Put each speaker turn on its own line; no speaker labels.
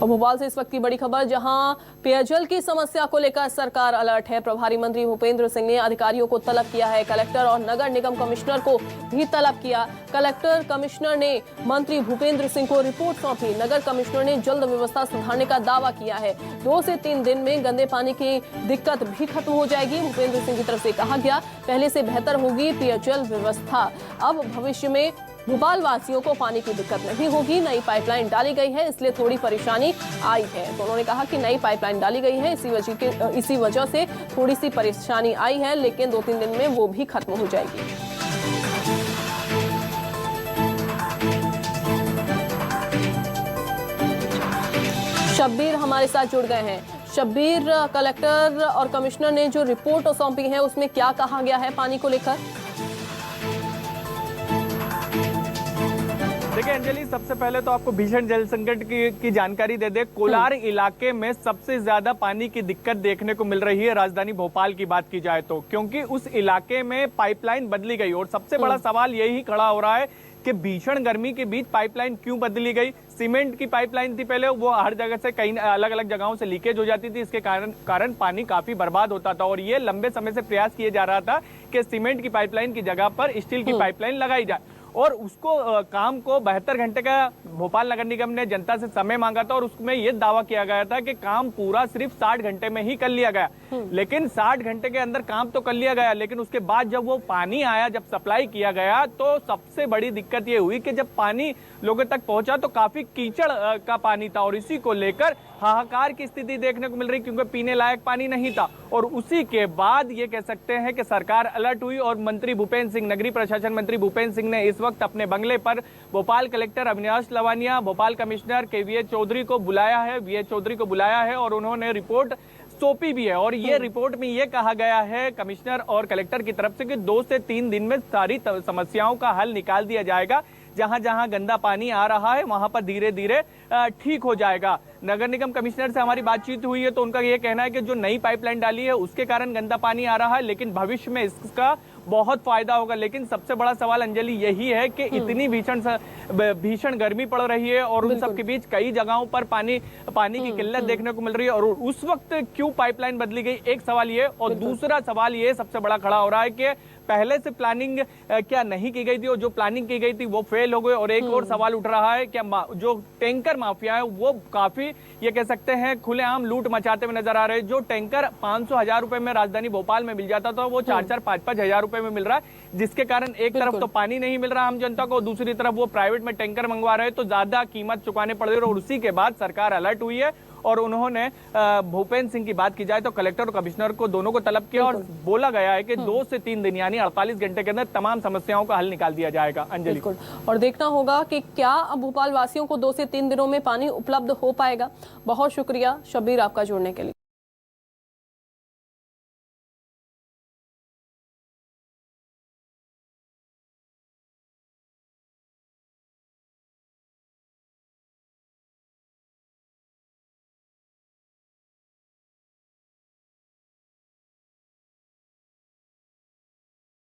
और भोपाल से इस वक्त की बड़ी खबर, जहां पेयजल की समस्या को लेकर सरकार अलर्ट है। प्रभारी मंत्री भूपेंद्र सिंह ने अधिकारियों को तलब किया है। कलेक्टर और नगर निगम कमिश्नर को भी तलब किया। कलेक्टर कमिश्नर ने मंत्री भूपेंद्र सिंह को रिपोर्ट सौंपी। नगर कमिश्नर ने जल्द व्यवस्था सुधारने का दावा किया है। 2 से 3 दिन में गंदे पानी की दिक्कत भी खत्म हो जाएगी। भूपेंद्र सिंह की तरफ से कहा गया, पहले से बेहतर होगी पेयजल व्यवस्था। अब भविष्य में भोपाल वासियों को पानी की दिक्कत नहीं होगी। नई पाइपलाइन डाली गई है, इसलिए थोड़ी परेशानी आई है। तो उन्होंने कहा कि नई पाइपलाइन डाली गई है, इसी वजह से थोड़ी सी परेशानी आई है, लेकिन 2-3 दिन में वो भी खत्म हो जाएगी। शब्बीर हमारे साथ जुड़ गए हैं। शब्बीर, कलेक्टर और कमिश्नर ने जो रिपोर्ट सौंपी है उसमें क्या कहा गया है पानी को लेकर?
देखिए अंजलि, सबसे पहले तो आपको भीषण जल संकट की जानकारी दे दे। कोलार इलाके में सबसे ज्यादा पानी की दिक्कत देखने को मिल रही है राजधानी भोपाल की बात की जाए तो, क्योंकि उस इलाके में पाइपलाइन बदली गई। और सबसे बड़ा सवाल यही खड़ा हो रहा है कि भीषण गर्मी के बीच पाइपलाइन क्यों बदली गई। सीमेंट की पाइपलाइन थी पहले, वो हर जगह से कई अलग अलग जगहों से लीकेज हो जाती थी। इसके कारण पानी काफी बर्बाद होता था। और ये लंबे समय से प्रयास किए जा रहा था कि सीमेंट की पाइपलाइन की जगह पर स्टील की पाइपलाइन लगाई जाए। और उसको काम को 72 घंटे का भोपाल नगर निगम ने जनता से समय मांगा था। और उसमें यह दावा किया गया था कि काम पूरा सिर्फ 60 घंटे में ही कर लिया गया। लेकिन 60 घंटे के अंदर काम तो कर लिया गया, लेकिन उसके बाद जब वो पानी आया, जब सप्लाई किया गया, तो सबसे बड़ी दिक्कत ये हुई कि जब पानी लोगों तक पहुंचा तो काफी कीचड़ का पानी था। और इसी को लेकर हाहाकार की स्थिति देखने को मिल रही, क्योंकि पीने लायक पानी नहीं था। और उसी के बाद ये कह सकते हैं कि सरकार अलर्ट हुई और मंत्री भूपेंद्र सिंह, नगरीय प्रशासन मंत्री भूपेंद्र सिंह ने इस वक्त अपने बंगले पर Bhopal collector Avinash Lavania, Bhopal commissioner V A Chaudhary को बुलाया है और उन्होंने रिपोर्ट सौंपी भी है। और ये रिपोर्ट में ये कहा गया है कमिश्नर और कलेक्टर की तरफ से कि 2 से 3 दिन में सारी समस्याओं का हल निकाल दिया जाएगा। जहां जहां गंदा पानी आ रहा है वहां पर धीरे धीरे ठीक हो जाएगा। नगर निगम कमिश्नर से हमारी बातचीत हुई है तो उनका यह कहना है कि जो नई पाइपलाइन डाली है उसके कारण गंदा पानी आ रहा है, लेकिन भविष्य में इसका बहुत फायदा होगा। लेकिन सबसे बड़ा सवाल अंजलि यही है कि इतनी भीषण गर्मी पड़ रही है और उन सब के बीच कई जगहों पर पानी की किल्लत देखने को मिल रही है। और उस वक्त क्यों पाइपलाइन बदली गई, एक सवाल ये। और दूसरा सवाल ये सबसे बड़ा खड़ा हो रहा है कि पहले से प्लानिंग क्या नहीं की गई थी, और जो प्लानिंग की गई थी वो फेल हो गई। और एक और सवाल उठ रहा है कि जो टैंकर माफिया है वो काफी ये कह सकते हैं खुलेआम लूट मचाते हुए नजर आ रहे हैं। जो टैंकर 500,000 रुपए में राजधानी भोपाल में मिल जाता था वो 4-4, 5-5 हजार रुपए में मिल रहा है, जिसके कारण एक तरफ तो पानी नहीं मिल रहा आम जनता को, दूसरी तरफ वो प्राइवेट में टैंकर मंगवा रहे हैं तो ज्यादा कीमत चुकाने पड़ रही है। और उसी के बाद सरकार अलर्ट हुई है और उन्होंने भूपेंद्र सिंह की बात की जाए तो कलेक्टर और कमिश्नर को दोनों को तलब किया और बोला गया है कि 2 से 3 दिन यानी 48 घंटे के अंदर तमाम समस्याओं का हल निकाल दिया जाएगा। अंजलि,
और देखना होगा कि क्या अब भोपाल वासियों को 2 से 3 दिनों में पानी उपलब्ध हो पाएगा। बहुत शुक्रिया शब्बीर आपका जुड़ने के लिए।